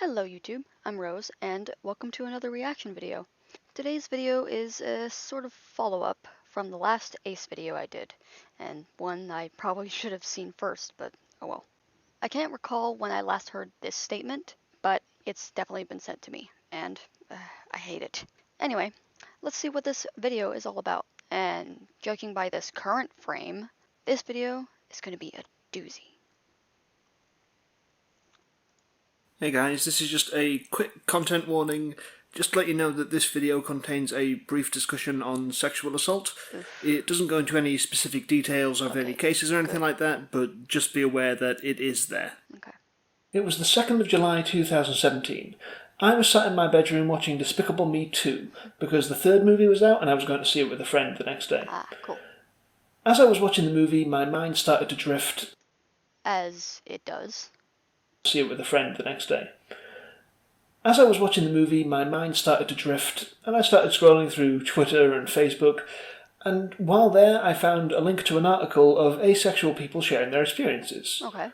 Hello YouTube, I'm Rose, and welcome to another reaction video. Today's video is a sort of follow-up from the last Ace video I did, and one I probably should have seen first, but oh well. I can't recall when I last heard this statement, but it's definitely been sent to me, and I hate it. Anyway, let's see what this video is all about, and judging by this current frame, this video is going to be a doozy. Hey guys, this is just a quick content warning, just to let you know that this video contains a brief discussion on sexual assault. It doesn't go into any specific details of any cases or anything like that, but just be aware that it is there. Okay. It was the 2nd of July 2017. I was sat in my bedroom watching Despicable Me 2, because the third movie was out and I was going to see it with a friend the next day. Cool. As I was watching the movie, my mind started to drift. As it does. See it with a friend the next day. As I was watching the movie, my mind started to drift, and I started scrolling through Twitter and Facebook, and while there I found a link to an article of asexual people sharing their experiences. Okay.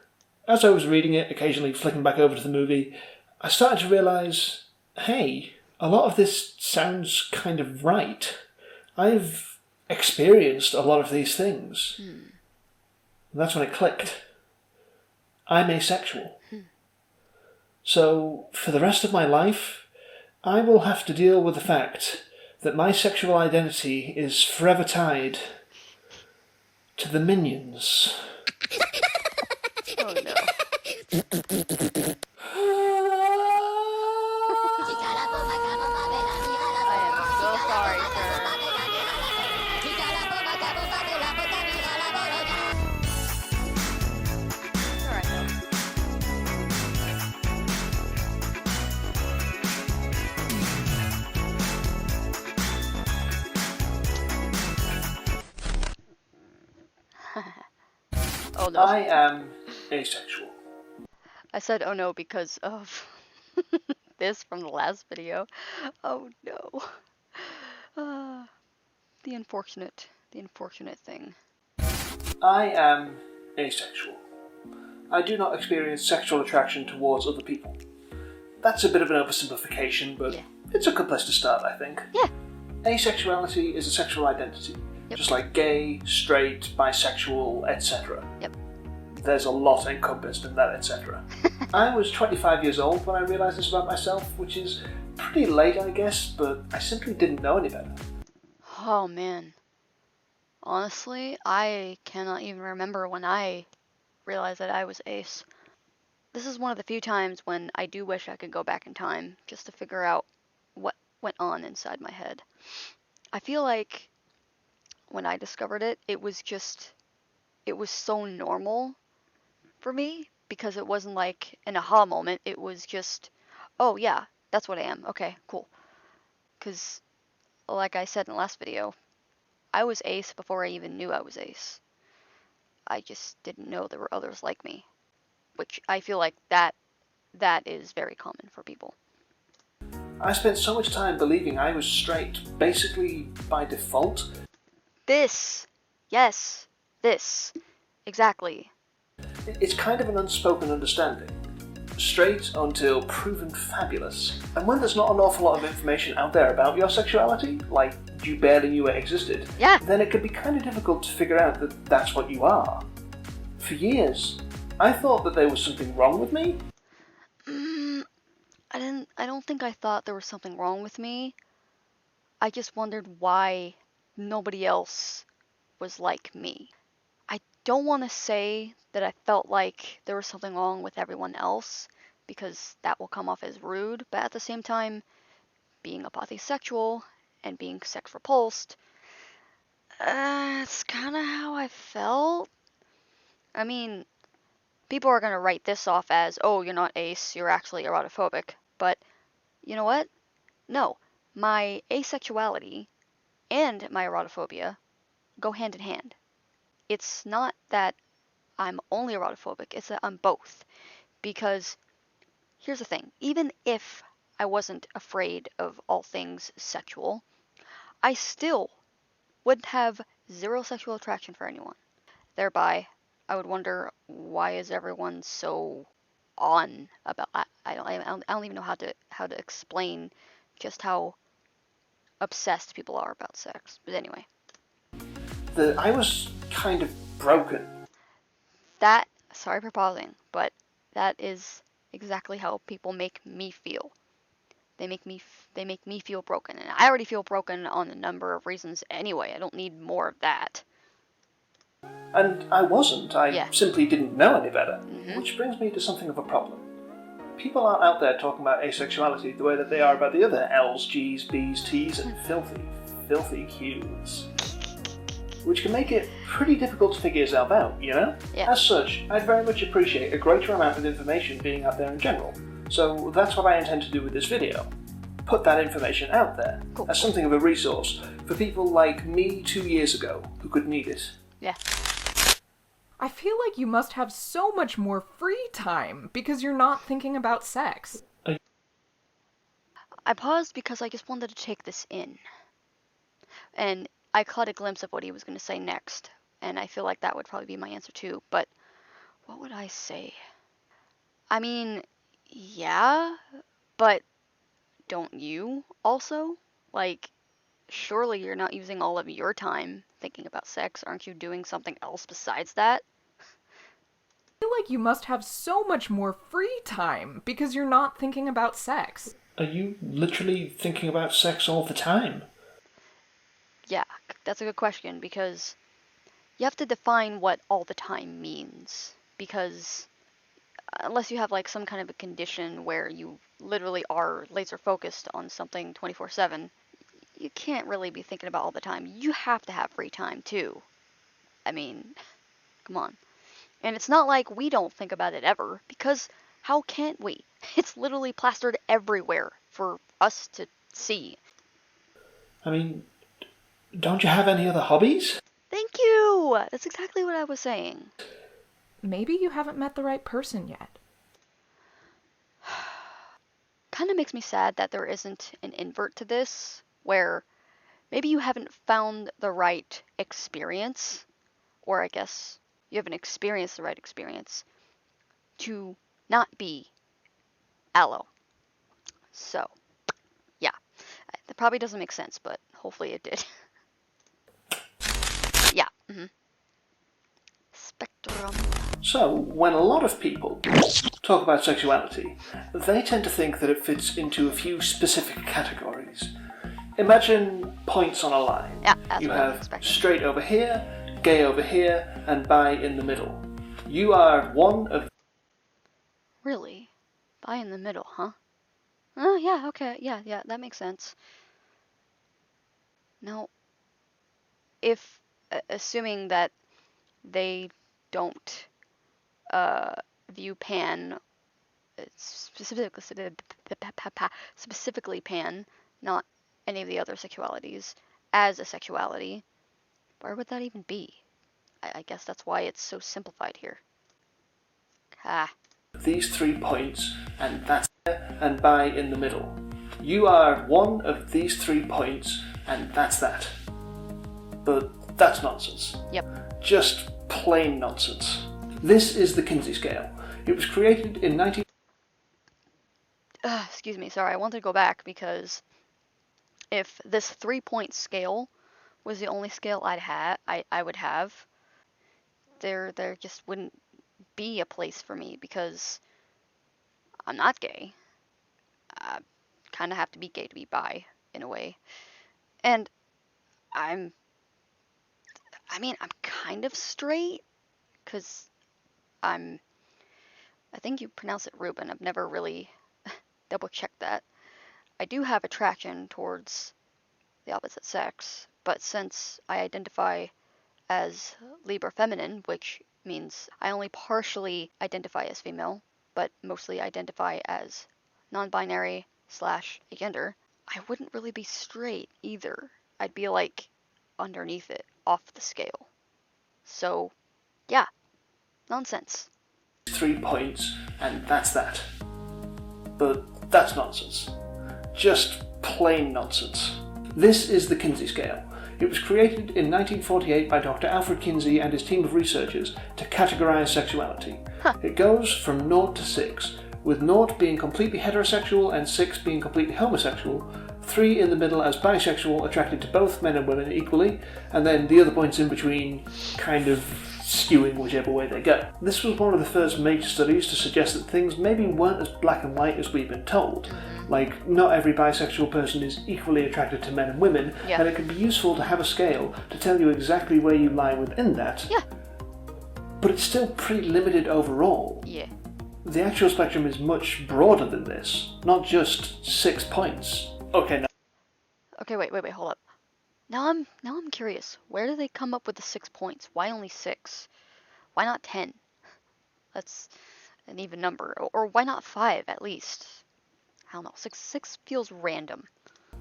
As I was reading it, occasionally flicking back over to the movie, I started to realise, hey, a lot of this sounds kind of right. I've experienced a lot of these things. And that's when it clicked. I'm asexual. So, for the rest of my life, I will have to deal with the fact that my sexual identity is forever tied to the minions. Oh no. I am so sorry, sir. Alright though. Oh no. I am asexual. I said oh no because of this from the last video. Oh no. The unfortunate thing. I am asexual. I do not experience sexual attraction towards other people. That's a bit of an oversimplification, but it's a good place to start, I think. Yeah. Asexuality is a sexual identity, just like gay, straight, bisexual, etc. Yep. There's a lot encompassed in that etc. I was 25 years old when I realised this about myself, which is pretty late, I guess, but I simply didn't know any better. Oh man. Honestly, I cannot even remember when I realized that I was ace. This is one of the few times when I do wish I could go back in time just to figure out what went on inside my head. I feel like when I discovered it, it was so normal for me because it wasn't like an aha moment. It was just, oh yeah, that's what I am. Okay, cool. Because like I said in the last video, I was ace before I even knew I was ace. I just didn't know there were others like me, which I feel like that is very common for people. I spent so much time believing I was straight, basically by default. This, yes, this, exactly. It's kind of an unspoken understanding. Straight until proven fabulous. And when there's not an awful lot of information out there about your sexuality, like you barely knew it existed, then it can be kind of difficult to figure out that that's what you are. For years, I thought that there was something wrong with me. I don't think I thought there was something wrong with me. I just wondered why nobody else was like me. I don't want to say that I felt like there was something wrong with everyone else, because that will come off as rude, but at the same time, being a pansexual and being sex repulsed, it's kind of how I felt. I mean, people are going to write this off as, oh, you're not ace, you're actually erotophobic, but you know what? No, my asexuality and my erotophobia go hand in hand. It's not that I'm only erotophobic, it's that I'm both. Because here's the thing, even if I wasn't afraid of all things sexual, I still would have zero sexual attraction for anyone. Thereby, I would wonder, why is everyone so on about. I don't even know how to explain just how obsessed people are about sex. But anyway, I was kind of broken. Sorry for pausing, but that is exactly how people make me feel. They make me feel broken, and I already feel broken on a number of reasons anyway. I don't need more of that. And I wasn't. I simply didn't know any better. Mm-hmm. Which brings me to something of a problem. People aren't out there talking about asexuality the way that they are about the other L's, G's, B's, T's, and filthy Q's. Which can make it pretty difficult to figure yourself out, you know? Yeah. As such, I'd very much appreciate a greater amount of information being out there in general. So that's what I intend to do with this video. Put that information out there as something of a resource for people like me 2 years ago who could need it. Yeah. I feel like you must have so much more free time because you're not thinking about sex. I paused because I just wanted to take this in. And I caught a glimpse of what he was going to say next, and I feel like that would probably be my answer too, but what would I say? I mean, yeah, but don't you also? Like, surely you're not using all of your time thinking about sex. Aren't you doing something else besides that? I feel like you must have so much more free time because you're not thinking about sex. Are you literally thinking about sex all the time? Yeah, that's a good question, because you have to define what all the time means, because unless you have like some kind of a condition where you literally are laser focused on something 24/7, you can't really be thinking about all the time. You have to have free time too. I mean, come on. And it's not like we don't think about it ever, because how can't we? It's literally plastered everywhere for us to see. I mean, don't you have any other hobbies? Thank you! That's exactly what I was saying. Maybe you haven't met the right person yet. Kind of makes me sad that there isn't an invert to this, where maybe you haven't found the right experience, or I guess you haven't experienced the right experience to not be aloe. So, yeah. That probably doesn't make sense, but hopefully it did. Yeah. Mm-hmm. Spectrum. So, when a lot of people talk about sexuality, they tend to think that it fits into a few specific categories. Imagine points on a line. Yeah, that's you what I was have expecting. straight over here, gay over here, and bi in the middle. You are one of... Really? Bi in the middle, huh? Oh, yeah, okay, yeah, that makes sense. Now, if, assuming that they don't view pan, specifically pan, not any of the other sexualities, as a sexuality, where would that even be? I guess that's why it's so simplified here. These 3 points, and that's and bi in the middle. You are one of these 3 points, and that's that. But that's nonsense. Yep. Just plain nonsense. This is the Kinsey scale. It was created in Excuse me, sorry, I wanted to go back because if this 3-point scale was the only scale I would have, there just wouldn't be a place for me, because I'm not gay. I kind of have to be gay to be bi, in a way. And I'm kind of straight, because I think you pronounce it Ruben. I've never really double checked that. I do have attraction towards the opposite sex, but since I identify as Libra feminine, which means I only partially identify as female, but mostly identify as non-binary / agender, I wouldn't really be straight either. I'd be like underneath it, off the scale. So, yeah, nonsense. 3 points, and that's that. But that's nonsense. Just plain nonsense. This is the Kinsey scale. It was created in 1948 by Dr. Alfred Kinsey and his team of researchers to categorize sexuality. It goes from 0 to 6, with 0 being completely heterosexual and 6 being completely homosexual, 3 in the middle as bisexual, attracted to both men and women equally, and then the other points in between kind of skewing whichever way they go. This was one of the first major studies to suggest that things maybe weren't as black and white as we've been told. Like, not every bisexual person is equally attracted to men and women, and it can be useful to have a scale to tell you exactly where you lie within that. Yeah. But it's still pretty limited overall. Yeah. The actual spectrum is much broader than this, not just 6 points. Okay, now. Okay, wait, hold up. Now I'm curious. Where do they come up with the 6 points? Why only 6? Why not 10? That's an even number. Or why not 5 at least? I don't know. 6 feels random.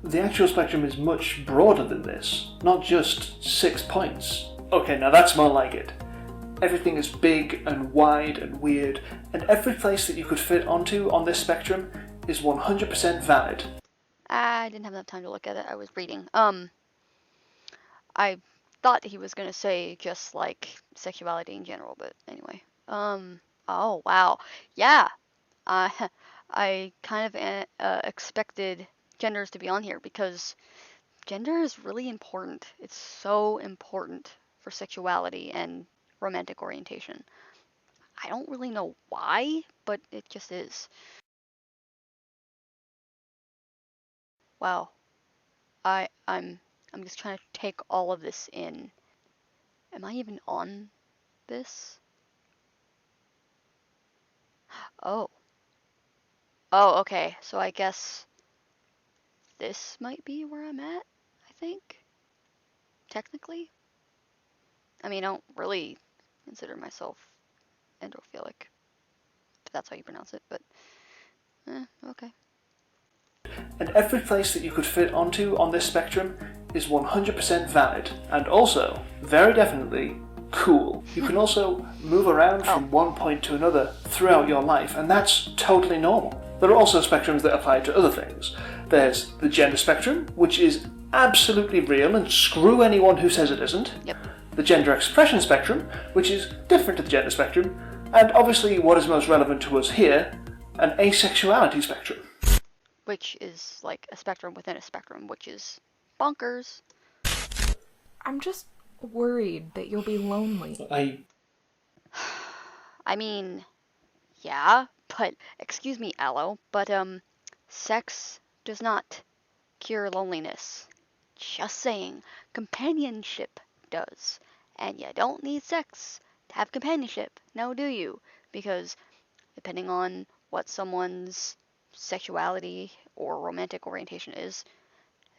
The actual spectrum is much broader than this, not just 6 points. Okay, now that's more like it. Everything is big and wide and weird, and every place that you could fit onto on this spectrum is 100% valid. I didn't have enough time to look at it. I was reading. I thought he was gonna say just like sexuality in general, but anyway. Oh wow, yeah. I kind of expected genders to be on here because gender is really important. It's so important for sexuality and romantic orientation. I don't really know why, but it just is. Wow. I'm just trying to take all of this in. Am I even on this? Oh. Oh, okay. So I guess this might be where I'm at, I think. Technically. I mean, I don't really consider myself androphilic, if that's how you pronounce it, but okay. And every place that you could fit onto on this spectrum is 100% valid, and also, very definitely, cool. You can also move around from one point to another throughout your life, and that's totally normal. There are also spectrums that apply to other things. There's the gender spectrum, which is absolutely real, and screw anyone who says it isn't. Yep. The gender expression spectrum, which is different to the gender spectrum, and obviously what is most relevant to us here, an asexuality spectrum. Which is like a spectrum within a spectrum, which is bonkers. I'm just worried that you'll be lonely. I mean, yeah, but excuse me, Aloe, but sex does not cure loneliness. Just saying, companionship does. And you don't need sex to have companionship, now do you? Because depending on what someone's sexuality or romantic orientation is,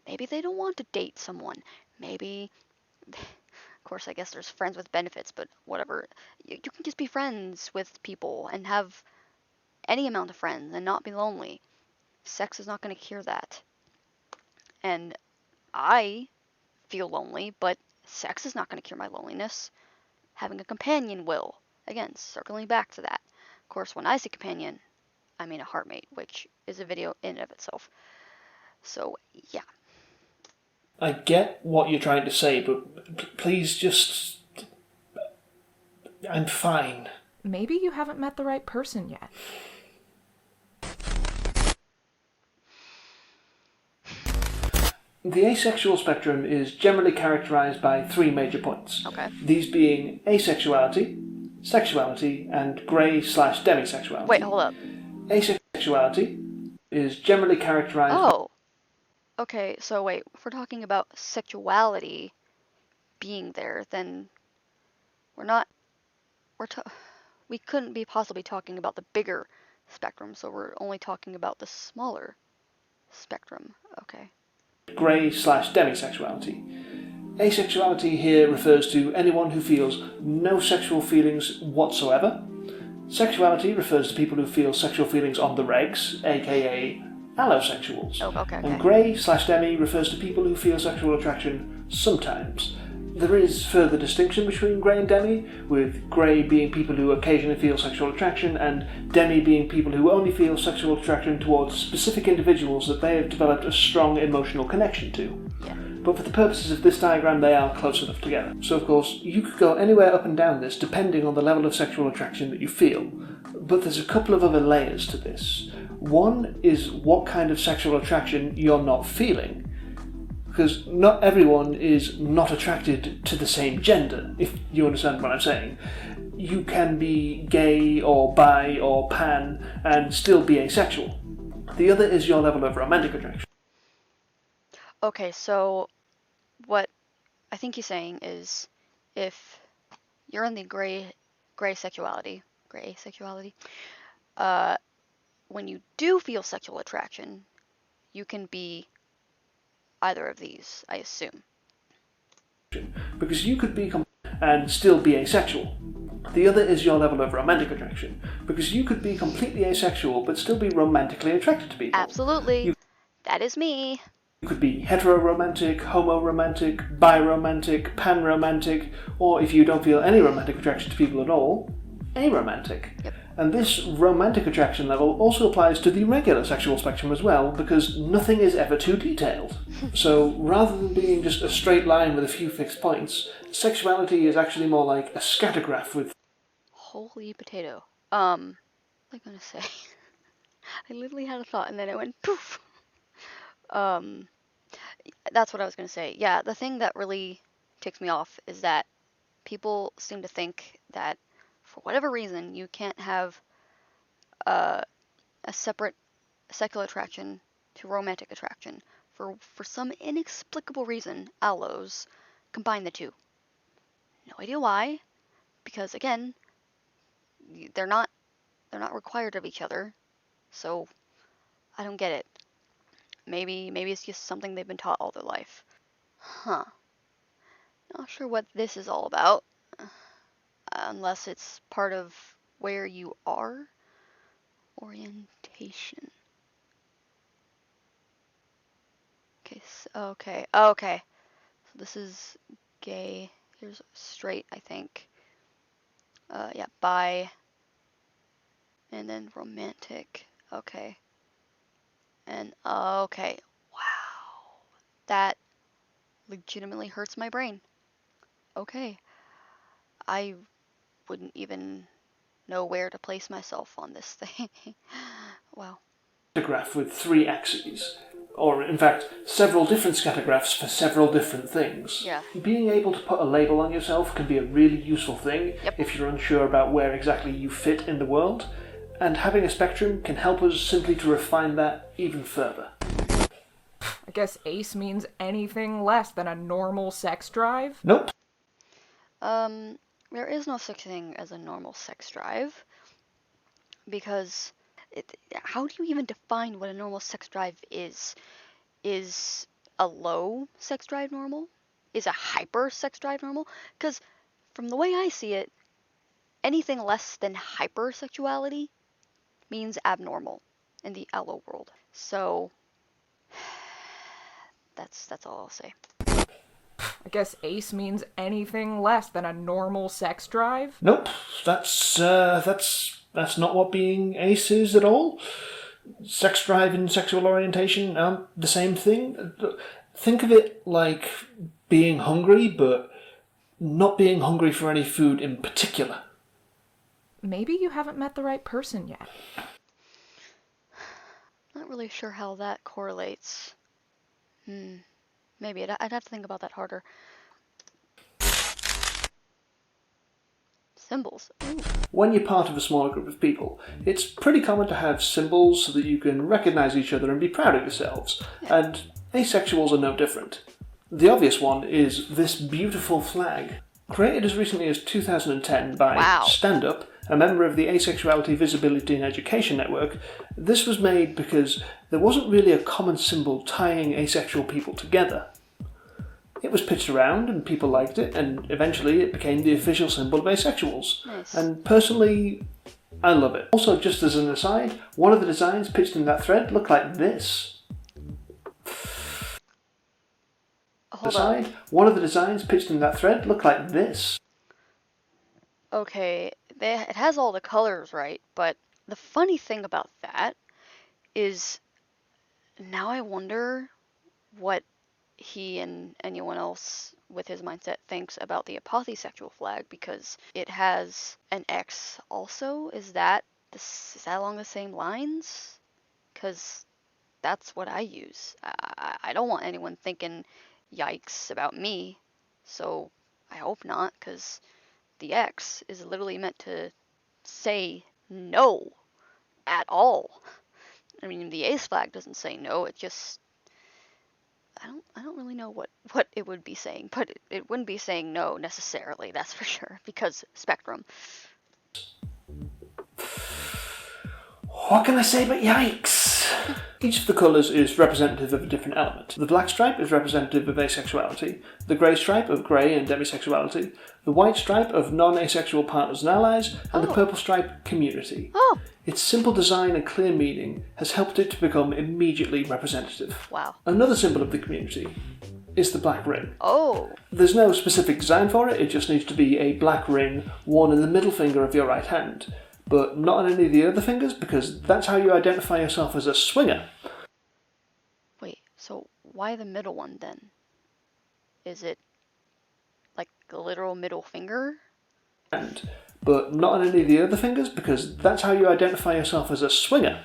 maybe they don't want to date someone. Maybe, of course, I guess there's friends with benefits, but whatever. You can just be friends with people and have any amount of friends and not be lonely. Sex is not going to cure that. And I feel lonely, but sex is not going to cure my loneliness. Having a companion will. Again, circling back to that. Of course, when I say companion, I mean a heartmate, which is a video in and of itself. So, yeah. I get what you're trying to say, but please just... I'm fine. Maybe you haven't met the right person yet. The asexual spectrum is generally characterized by 3 major points. Okay. These being asexuality, sexuality, and grey/demisexuality. Wait, hold up. Asexuality is generally characterized... Oh. Okay, so wait, if we're talking about sexuality being there, then we couldn't be possibly talking about the bigger spectrum, so we're only talking about the smaller spectrum. Okay. Grey/demisexuality. Asexuality here refers to anyone who feels no sexual feelings whatsoever. Sexuality refers to people who feel sexual feelings on the regs, aka allosexuals. Oh, okay. And grey/demi refers to people who feel sexual attraction sometimes. There is further distinction between grey and demi, with grey being people who occasionally feel sexual attraction, and demi being people who only feel sexual attraction towards specific individuals that they have developed a strong emotional connection to. Yeah. but for the purposes of this diagram they are close enough together. So of course, you could go anywhere up and down this depending on the level of sexual attraction that you feel. But there's a couple of other layers to this. One is what kind of sexual attraction you're not feeling. Because not everyone is not attracted to the same gender, if you understand what I'm saying. You can be gay or bi or pan and still be asexual. The other is your level of romantic attraction. Okay, so what I think he's saying is if you're in the gray sexuality, when you do feel sexual attraction, you can be either of these, I assume. Because you could be and still be asexual. The other is your level of romantic attraction. Because you could be completely asexual but still be romantically attracted to people. Absolutely. That is me. You could be hetero-romantic, homo-romantic, bi-romantic, pan-romantic, or if you don't feel any romantic attraction to people at all, aromantic. Yep. And this romantic attraction level also applies to the regular sexual spectrum as well, because nothing is ever too detailed. So rather than being just a straight line with a few fixed points, sexuality is actually more like a scattergraph with... Holy potato. What am I gonna say? I literally had a thought and then it went poof. That's what I was gonna say. Yeah, the thing that really ticks me off is that people seem to think that for whatever reason you can't have a separate sexual attraction to romantic attraction. For some inexplicable reason, allos combine the two. No idea why, because again, they're not required of each other. So I don't get it. Maybe it's just something they've been taught all their life. Huh. Not sure what this is all about. Unless it's part of where you are. Orientation. Okay. So this is gay. Here's straight, I think. Yeah, bi. And then romantic. Okay. And okay. Wow. That legitimately hurts my brain. Okay. I wouldn't even know where to place myself on this thing. Wow. Scattergraph with 3 axes, or in fact, several different scattergraphs for several different things. Yeah. Being able to put a label on yourself can be a really useful thing Yep. if you're unsure about where exactly you fit in the world, and having a spectrum can help us simply to refine that even further. I guess ace means anything less than a normal sex drive? Nope. There is no such thing as a normal sex drive, because how do you even define what a normal sex drive is? Is a low sex drive normal? Is a hyper sex drive normal? Because from the way I see it, anything less than hypersexuality means abnormal in the allo world. So that's all I'll say. I guess ace means anything less than a normal sex drive? Nope. That's not what being ace is at all. Sex drive and sexual orientation aren't the same thing. Think of it like being hungry, but not being hungry for any food in particular. Maybe you haven't met the right person yet. Not really sure how that correlates. Maybe I'd have to think about that harder. Symbols. Ooh. When you're part of a smaller group of people, it's pretty common to have symbols so that you can recognise each other and be proud of yourselves, and asexuals are no different. The obvious one is this beautiful flag. Created as recently as 2010 by Stand Up, a member of the Asexuality Visibility and Education Network, this was made because there wasn't really a common symbol tying asexual people together. It was pitched around and people liked it, and eventually it became the official symbol of asexuals. Nice. And personally, I love it. Also, just as an aside, one of the designs pitched in that thread looked like this. One of the designs pitched in that thread looked like this. Okay, it has all the colors right, but the funny thing about that is now I wonder what he and anyone else with his mindset thinks about the apothesexual flag, because it has an X also. Is that along the same lines? Because that's what I use. I don't want anyone thinking yikes about me, so I hope not, because the X is literally meant to say no at all. I mean, the ace flag doesn't say no, it just, I don't really know what it would be saying, but it wouldn't be saying no necessarily, that's for sure, because spectrum. What can I say but yikes? Each of the colours is representative of a different element. The black stripe is representative of asexuality, the grey stripe of grey and demisexuality, the white stripe of non-asexual partners and allies, and the purple stripe community. Oh! Its simple design and clear meaning has helped it to become immediately representative. Wow. Another symbol of the community is the black ring. Oh! There's no specific design for it, it just needs to be a black ring worn in the middle finger of your right hand. But not on any of the other fingers, because that's how you identify yourself as a swinger. Wait, so why the middle one then? Is it like the literal middle finger? But not on any of the other fingers, because that's how you identify yourself as a swinger,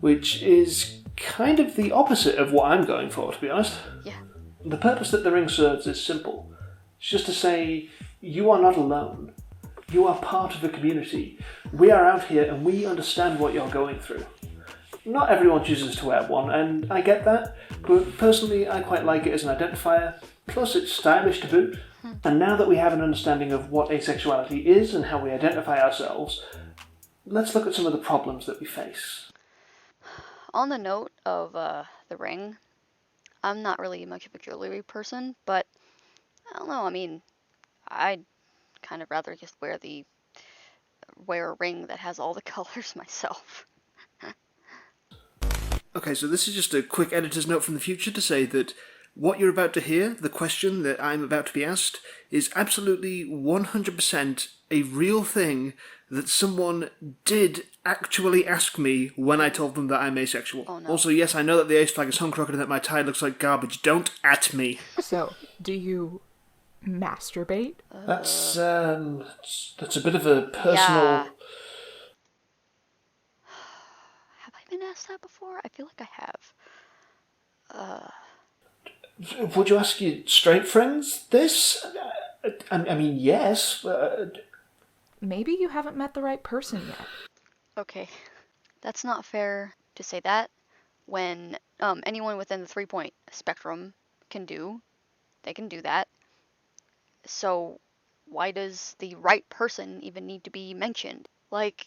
which is kind of the opposite of what I'm going for, to be honest. Yeah. The purpose that the ring serves is simple. It's just to say, you are not alone. You are part of a community. We are out here and we understand what you're going through. Not everyone chooses to wear one, and I get that, but personally I quite like it as an identifier, plus it's stylish to boot. And now that we have an understanding of what asexuality is and how we identify ourselves, let's look at some of the problems that we face. On the note of the ring, I'm not really much of a jewelry person, but I don't know, I mean, I'd kind of rather just wear a ring that has all the colors myself. Okay, so this is just a quick editor's note from the future to say that what you're about to hear, the question that I'm about to be asked, is absolutely 100% a real thing that someone did actually ask me when I told them that I'm asexual. Oh, no. Also, yes, I know that the ace flag is hung crooked and that my tie looks like garbage. Don't at me. So, do you masturbate? That's a bit of a personal... Yeah. Have I been asked that before? I feel like I have. Would you ask your straight friends this? I mean, yes. Maybe you haven't met the right person yet. Okay, that's not fair to say that when anyone within the 3-point spectrum can do that. So why does the right person even need to be mentioned? Like,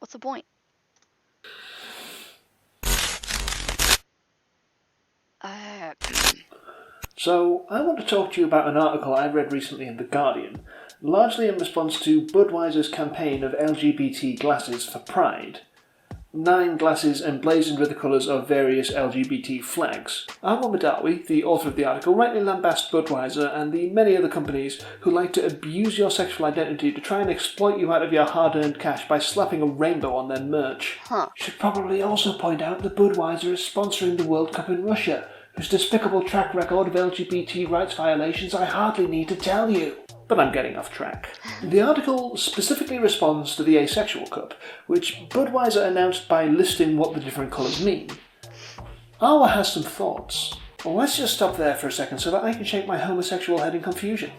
what's the point? So, I want to talk to you about an article I read recently in The Guardian, largely in response to Budweiser's campaign of LGBT glasses for Pride. 9 glasses emblazoned with the colours of various LGBT flags. Armand Madawi, the author of the article, rightly lambasted Budweiser and the many other companies who like to abuse your sexual identity to try and exploit you out of your hard-earned cash by slapping a rainbow on their merch. Should probably also point out that Budweiser is sponsoring the World Cup in Russia, whose despicable track record of LGBT rights violations I hardly need to tell you. But I'm getting off track. The article specifically responds to the Asexual Cup, which Budweiser announced by listing what the different colours mean. Arwa has some thoughts. Well, let's just stop there for a second so that I can shake my homosexual head in confusion.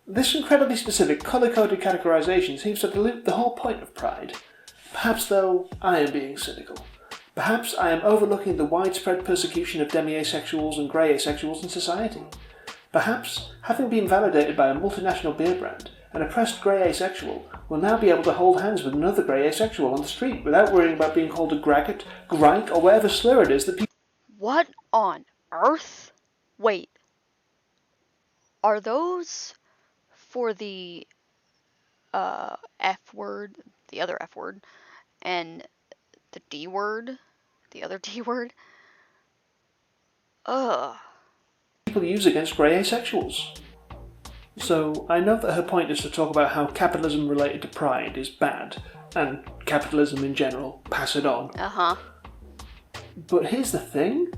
This incredibly specific colour-coded categorisation seems to dilute the whole point of Pride. Perhaps, though, I am being cynical. Perhaps I am overlooking the widespread persecution of demi-asexuals and grey asexuals in society. Perhaps, having been validated by a multinational beer brand, an oppressed grey asexual will now be able to hold hands with another grey asexual on the street without worrying about being called a graggot, grike, or whatever slur it is that people... What on earth? Wait. Are those for the F word, the other F word, and the D word, the other D word? people use against grey asexuals. So I know that her point is to talk about how capitalism related to pride is bad, and capitalism in general, pass it on. But here's the thing.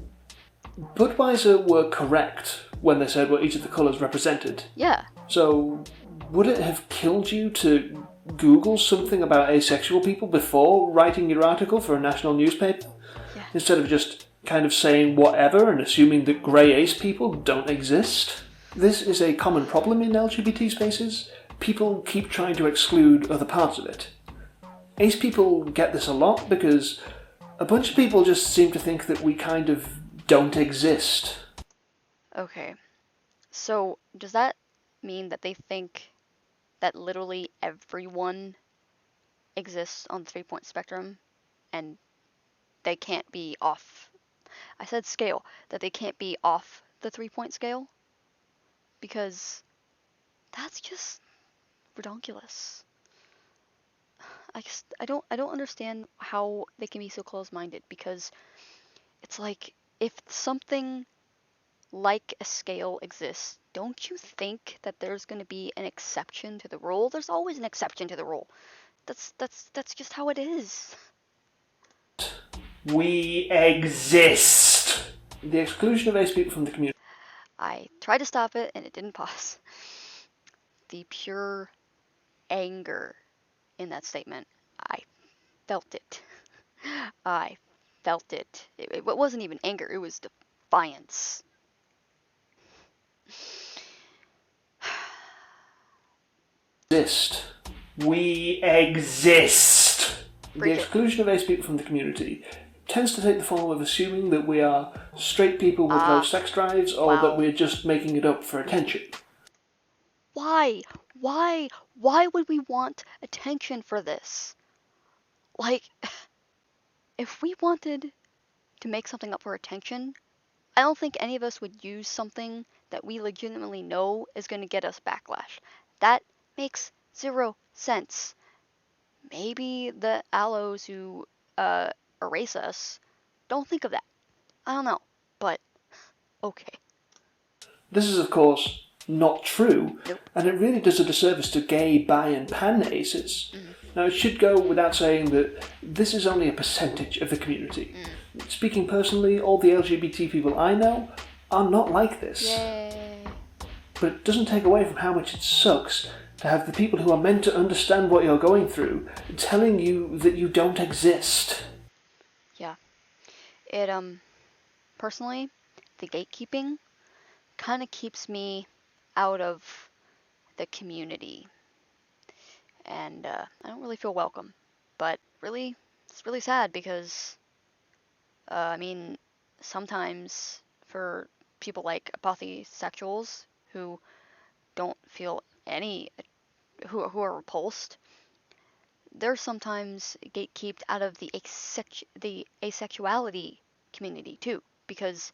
Budweiser were correct when they said what each of the colours represented. Yeah. So, would it have killed you to Google something about asexual people before writing your article for a national newspaper? Yeah. Instead of just kind of saying whatever and assuming that grey ace people don't exist? This is a common problem in LGBT spaces. People keep trying to exclude other parts of it. Ace people get this a lot because a bunch of people just seem to think that we kind of don't exist. Okay. So, does that mean that they think that literally everyone exists on the 3-point spectrum and they can't be off? I said scale, that they can't be off the 3-point scale? Because that's just redonkulous. I don't understand how they can be so close-minded, because it's like, if something like a scale exists, don't you think that there's going to be an exception to the rule? There's always an exception to the rule. That's just how it is. We exist. The exclusion of ace people from the community. I tried to stop it and it didn't pause. The pure anger in that statement, I felt it. I felt it. It wasn't even anger, it was defiance. Exist. We exist. The exclusion of ace people from the community tends to take the form of assuming that we are straight people with low sex drives, or that we're just making it up for attention. Why? Why would we want attention for this? Like, if we wanted to make something up for attention, I don't think any of us would use something that we legitimately know is going to get us backlash. That makes zero sense. Maybe the allos who erase us don't think of that. I don't know, but okay. This is, of course, not true, and it really does a disservice to gay, bi, and pan aces. Now, it should go without saying that this is only a percentage of the community. Speaking personally, all the LGBT people I know are not like this. Yay. But it doesn't take away from how much it sucks to have the people who are meant to understand what you're going through telling you that you don't exist. Yeah. It, personally, the gatekeeping kind of keeps me out of the community. And I don't really feel welcome. But really, it's really sad because, I mean, sometimes for people like Asexuals who don't feel any, who are repulsed, they're sometimes gatekeeped out of the asexuality community too, because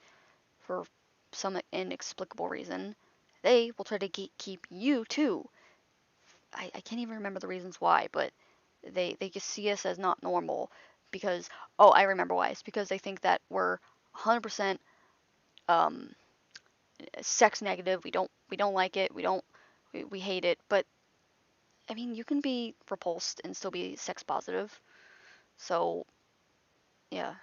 for some inexplicable reason, they will try to gatekeep you too. I can't even remember the reasons why, but they just see us as not normal because, oh, I remember why. It's because they think that we're 100% sex negative. We don't like it. We hate it. But I mean, you can be repulsed and still be sex positive. So, yeah.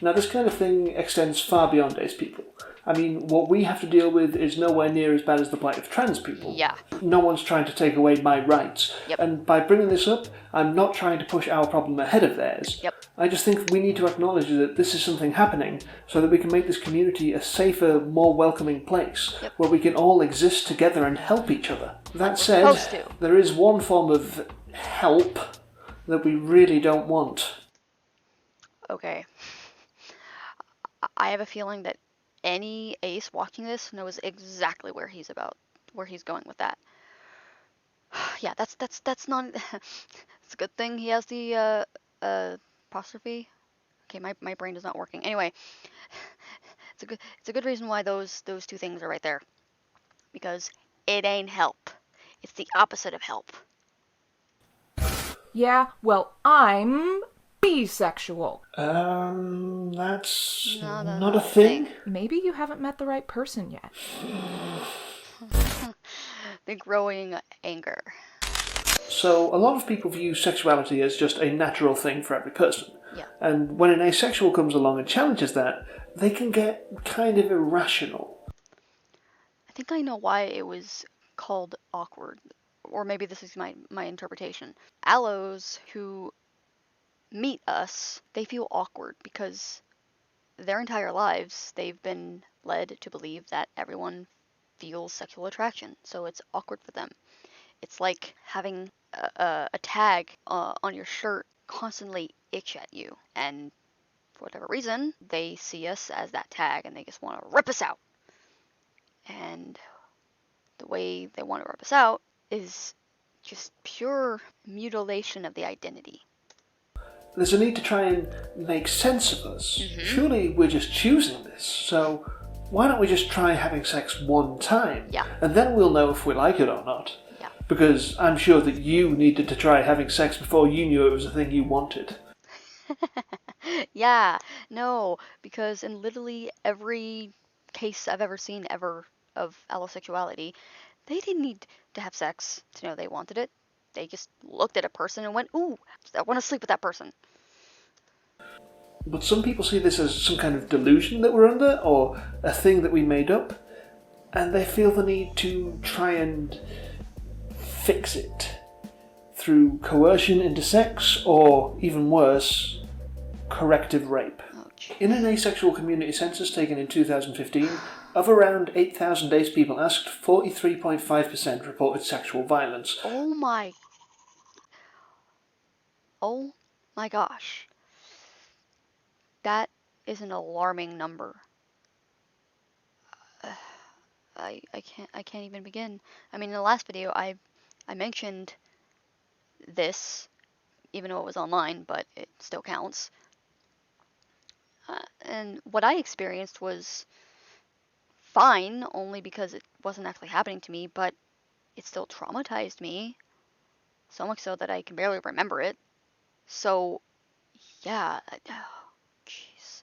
Now, this kind of thing extends far beyond ace people. I mean, what we have to deal with is nowhere near as bad as the plight of trans people. Yeah. No one's trying to take away my rights. Yep. And by bringing this up, I'm not trying to push our problem ahead of theirs. Yep. I just think we need to acknowledge that this is something happening so that we can make this community a safer, more welcoming place where we can all exist together and help each other. That said, there is one form of help that we really don't want. Okay. I have a feeling that any ace watching this knows exactly where he's going with that. Yeah, that's not. It's a good thing he has the apostrophe. Okay, my brain is not working. Anyway, it's a good reason why those two things are right there, because it ain't help. It's the opposite of help. Yeah, well, I'm bisexual. That's not a thing? Maybe you haven't met the right person yet. The growing anger. So, a lot of people view sexuality as just a natural thing for every person. Yeah. And when an asexual comes along and challenges that, they can get kind of irrational. think I know why it was called awkward, or maybe this is my interpretation. Allos who meet us, they feel awkward because their entire lives they've been led to believe that everyone feels sexual attraction, so it's awkward for them. It's like having a tag on your shirt constantly itch at you, and for whatever reason, they see us as that tag and they just want to rip us out. And the way they want to rip us out is just pure mutilation of the identity. There's a need to try and make sense of us. Mm-hmm. Surely we're just choosing this, so why don't we just try having sex one time? Yeah. And then we'll know if we like it or not. Yeah. Because I'm sure that you needed to try having sex before you knew it was a thing you wanted. Yeah, no, because in literally every case I've ever seen ever of allosexuality, they didn't need to have sex to know they wanted it. They just looked at a person and went, ooh, I want to sleep with that person. But some people see this as some kind of delusion that we're under, or a thing that we made up, and they feel the need to try and fix it through coercion into sex, or even worse, corrective rape. Oh, In an asexual community census taken in 2015, of around 8,000 ace people asked, 43.5% reported sexual violence. oh my gosh. That is an alarming number. I can't even begin. I mean, in the last video, I mentioned this, even though it was online, but it still counts. And what I experienced was fine, only because it wasn't actually happening to me, but it still traumatized me. So much so that I can barely remember it. So, yeah. Jeez.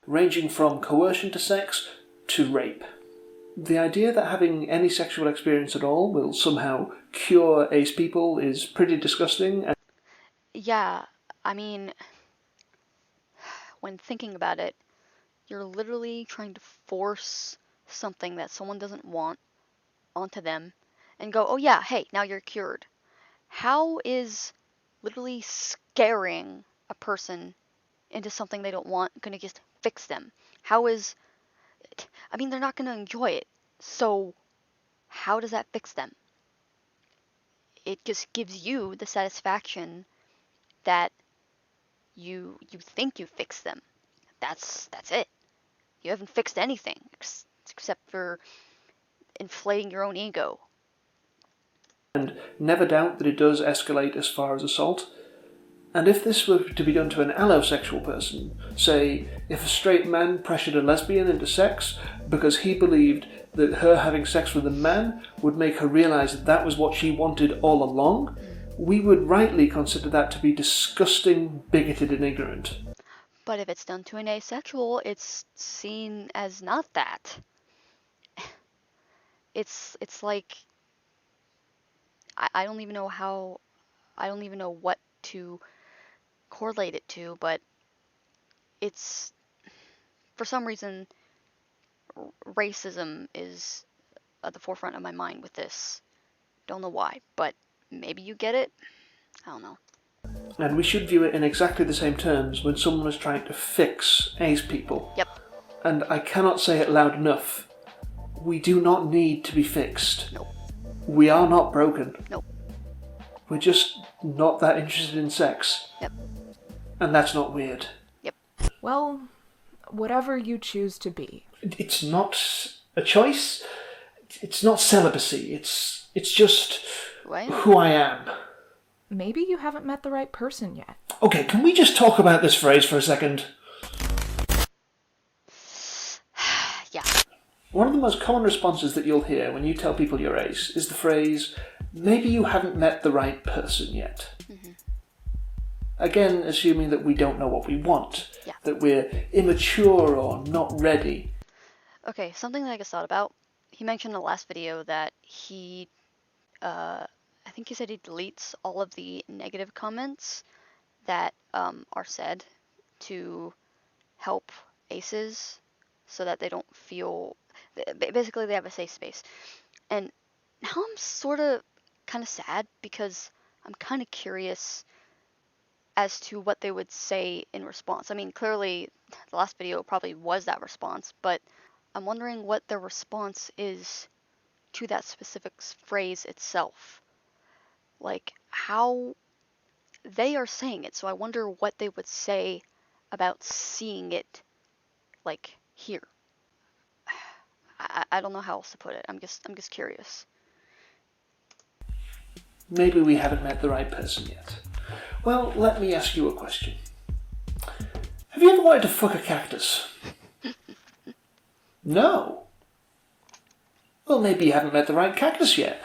Ranging from coercion to sex to rape. The idea that having any sexual experience at all will somehow cure ace people is pretty disgusting. Yeah, I mean, when thinking about it, you're literally trying to force something that someone doesn't want onto them and go, oh yeah, hey, now you're cured. How is literally scaring a person into something they don't want going to just fix them? How is, I mean, they're not going to enjoy it. So, how does that fix them? It just gives you the satisfaction that you think you fixed them. That's it. You haven't fixed anything except for inflating your own ego. And never doubt that it does escalate as far as assault. And if this were to be done to an allosexual person, say, if a straight man pressured a lesbian into sex because he believed that her having sex with a man would make her realise that that was what she wanted all along, we would rightly consider that to be disgusting, bigoted and ignorant. But if it's done to an asexual, it's seen as not that. It's like I don't even know how, I don't even know what to correlate it to, but it's, for some reason, racism is at the forefront of my mind with this. Don't know why, but maybe you get it? I don't know. And we should view it in exactly the same terms when someone is trying to fix ace people. Yep. And I cannot say it loud enough. We do not need to be fixed. Nope. We are not broken. Nope. We're just not that interested in sex. Yep. And that's not weird. Yep. Well, whatever you choose to be. It's not a choice. It's not celibacy. It's just who I am. Maybe you haven't met the right person yet. Okay, can we just talk about this phrase for a second? Yeah. One of the most common responses that you'll hear when you tell people you're ace is the phrase, maybe you haven't met the right person yet. Mm-hmm. Again, assuming that we don't know what we want, yeah. That we're immature or not ready. Okay, something that I just thought about. He mentioned in the last video that I think he said he deletes all of the negative comments that are said to help aces so that they don't feel, Basically, they have a safe space. And now I'm sort of kind of sad because I'm kind of curious as to what they would say in response. I mean, clearly, the last video probably was that response, but I'm wondering what their response is to that specific phrase itself. Like, how they are saying it, so I wonder what they would say about seeing it, like, here. I don't know how else to put it. I'm just curious. Maybe we haven't met the right person yet. Well, let me ask you a question. Have you ever wanted to fuck a cactus? No. Well, maybe you haven't met the right cactus yet.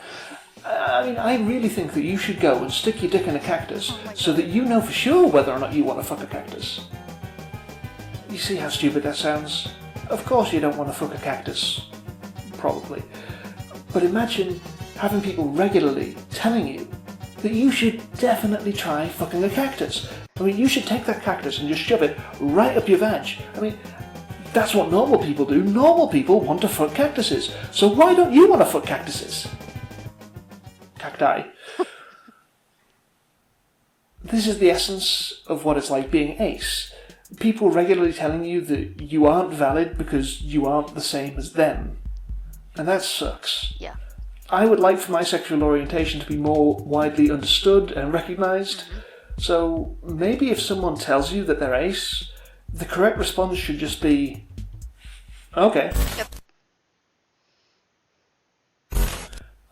I mean, I really think that you should go and stick your dick in a cactus so that you know for sure whether or not you want to fuck a cactus. You see how stupid that sounds? Of course you don't want to fuck a cactus. Probably. But imagine having people regularly telling you that you should definitely try fucking a cactus. I mean, you should take that cactus and just shove it right up your vag. I mean, that's what normal people do. Normal people want to fuck cactuses. So why don't you want to fuck cactuses? Cacti. This is the essence of what it's like being ace. People regularly telling you that you aren't valid because you aren't the same as them. And that sucks. Yeah. I would like for my sexual orientation to be more widely understood and recognised. Mm-hmm. So maybe if someone tells you that they're ace, the correct response should just be, okay. Yep.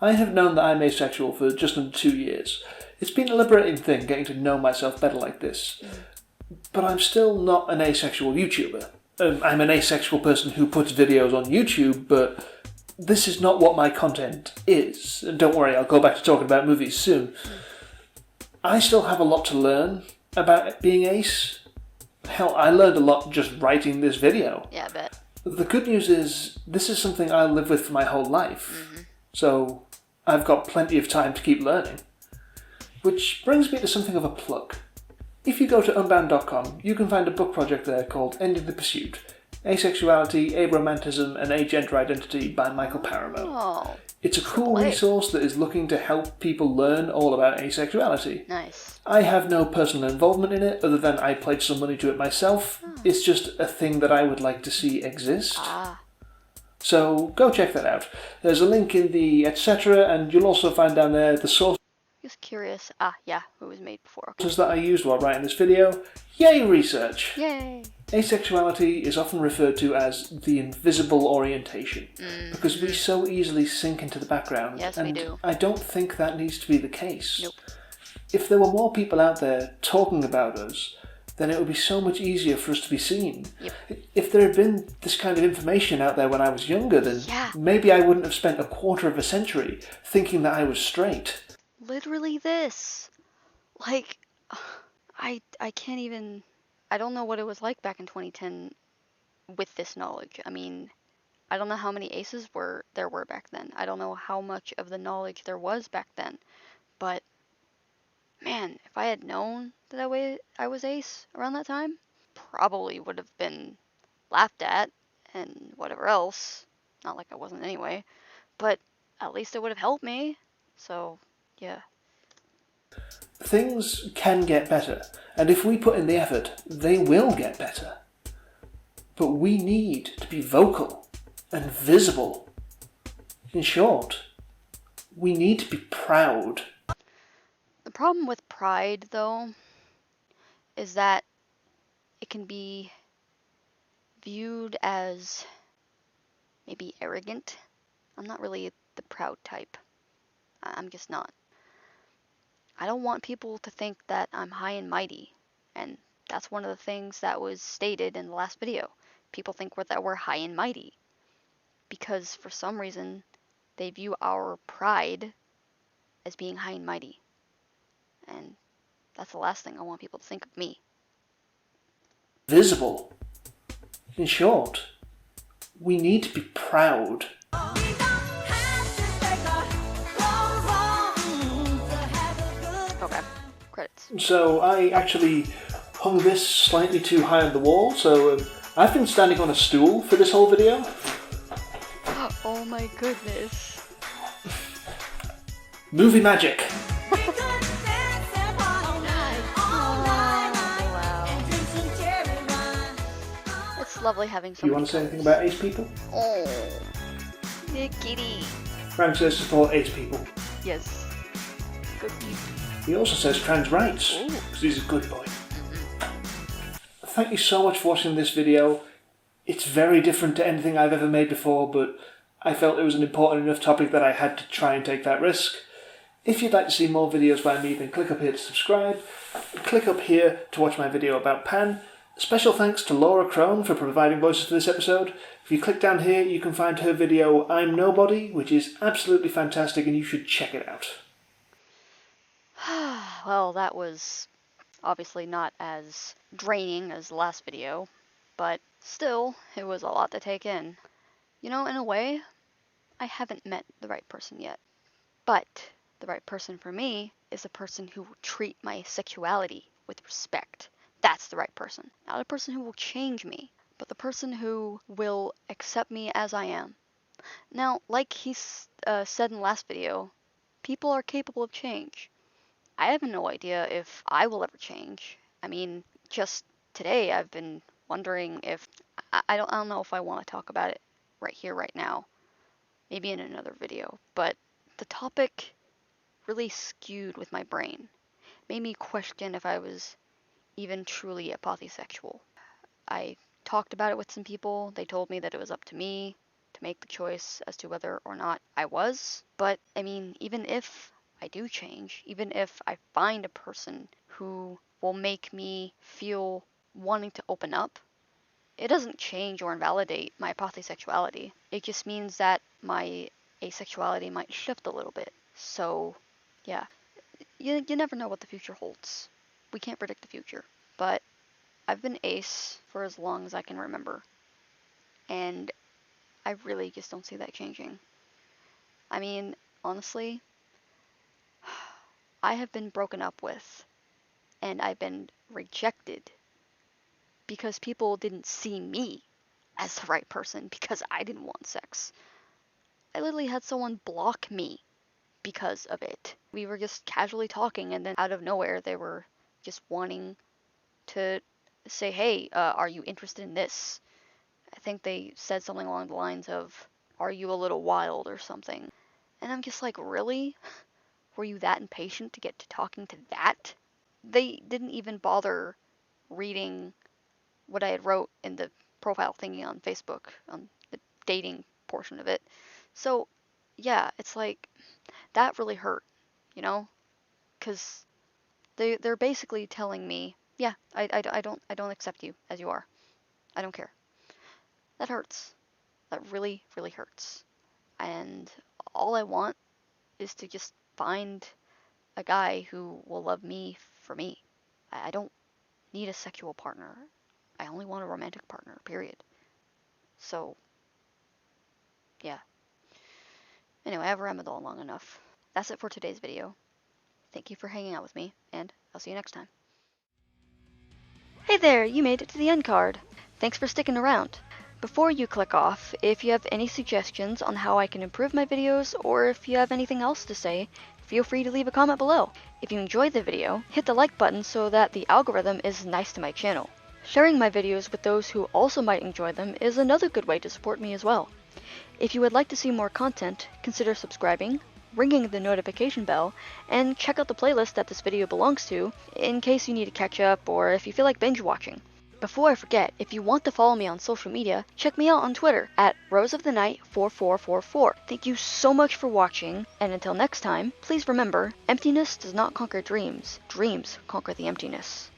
I have known that I'm asexual for just under 2 years. It's been a liberating thing getting to know myself better like this. But I'm still not an asexual YouTuber. I'm an asexual person who puts videos on YouTube, but this is not what my content is. And don't worry, I'll go back to talking about movies soon. I still have a lot to learn about being ace. Hell, I learned a lot just writing this video. Yeah, I bet. The good news is, this is something I'll live with for my whole life. Mm-hmm. So, I've got plenty of time to keep learning. Which brings me to something of a plug. If you go to unbound.com, you can find a book project there called Ending the Pursuit, Asexuality, Abromantism and Agender Identity by Michael Paramo. Oh, it's a cool resource that is looking to help people learn all about asexuality. Nice. I have no personal involvement in it, other than I pledged some money to it myself. Oh. It's just a thing that I would like to see exist. So go check that out. There's a link in the etc, and you'll also find down there the source. Just curious. Yeah, it was made before. Okay. That I used while writing this video. Yay, research! Yay! Asexuality is often referred to as the invisible orientation, because we so easily sink into the background. Yes, and we do. I don't think that needs to be the case. Nope. If there were more people out there talking about us, then it would be so much easier for us to be seen. Yep. If there had been this kind of information out there when I was younger, then maybe I wouldn't have spent a quarter of a century thinking that I was straight. Literally this. Like, I can't even... I don't know what it was like back in 2010 with this knowledge. I mean, I don't know how many aces there were back then. I don't know how much of the knowledge there was back then. But, man, if I had known that I was ace around that time, probably would have been laughed at and whatever else. Not like I wasn't anyway. But at least it would have helped me. So, yeah. Things can get better, and if we put in the effort, they will get better. But we need to be vocal and visible. In short, we need to be proud. The problem with pride, though, is that it can be viewed as maybe arrogant. I'm not really the proud type. I'm just not. I don't want people to think that I'm high and mighty, and that's one of the things that was stated in the last video. People think that we're high and mighty, because for some reason they view our pride as being high and mighty, and that's the last thing I want people to think of me. Visible. In short, we need to be proud. Okay, credits. So I actually hung this slightly too high on the wall, so I've been standing on a stool for this whole video. Oh my goodness. Movie magic. It's lovely having Do so you many want to say anything colors. about AIDS people? Oh, the kitty. Frank says support AIDS people. Yes. Good kitty. He also says trans rights, Ooh. because he's a good boy. Thank you so much for watching this video. It's very different to anything I've ever made before, but I felt it was an important enough topic that I had to try and take that risk. If you'd like to see more videos by me, then click up here to subscribe. Click up here to watch my video about Pan. Special thanks to Laura Crone for providing voices for this episode. If you click down here, you can find her video I'm Nobody, which is absolutely fantastic and you should check it out. Well, that was obviously not as draining as the last video, but still, it was a lot to take in. You know, in a way, I haven't met the right person yet. But the right person for me is a person who will treat my sexuality with respect. That's the right person. Not a person who will change me, but the person who will accept me as I am. Now, like he said in the last video, people are capable of change. I have no idea if I will ever change. I mean, just today I've been wondering if I don't know if I want to talk about it right here, right now. Maybe in another video. But the topic really skewed with my brain. Made me question if I was even truly apothesexual. I talked about it with some people. They told me that it was up to me to make the choice as to whether or not I was. But, I mean, even if I do change, even if I find a person who will make me feel wanting to open up, it doesn't change or invalidate my apothesexuality. It just means that my asexuality might shift a little bit. So, yeah, you never know what the future holds. We can't predict the future. But I've been ace for as long as I can remember. And I really just don't see that changing. I mean, honestly, I have been broken up with, and I've been rejected because people didn't see me as the right person because I didn't want sex. I literally had someone block me because of it. We were just casually talking, and then out of nowhere, they were just wanting to say, hey, are you interested in this? I think they said something along the lines of, are you a little wild or something? And I'm just like, really? Were you that impatient to get to talking to that? They didn't even bother reading what I had wrote in the profile thingy on Facebook, on the dating portion of it. So, yeah, it's like, that really hurt, you know? Because they're basically telling me, yeah, I don't accept you as you are. I don't care. That hurts. That really, really hurts. And all I want is to just find a guy who will love me for me. I don't need a sexual partner. I only want a romantic partner, period. So, yeah. Anyway, I've rambled on long enough. That's it for today's video. Thank you for hanging out with me, and I'll see you next time. Hey there, you made it to the end card. Thanks for sticking around. Before you click off, if you have any suggestions on how I can improve my videos, or if you have anything else to say, feel free to leave a comment below. If you enjoyed the video, hit the like button so that the algorithm is nice to my channel. Sharing my videos with those who also might enjoy them is another good way to support me as well. If you would like to see more content, consider subscribing, ringing the notification bell, and check out the playlist that this video belongs to in case you need to catch up or if you feel like binge watching. Before I forget, if you want to follow me on social media, check me out on Twitter at roseofthenight4444. Thank you so much for watching, and until next time, please remember, emptiness does not conquer dreams. Dreams conquer the emptiness.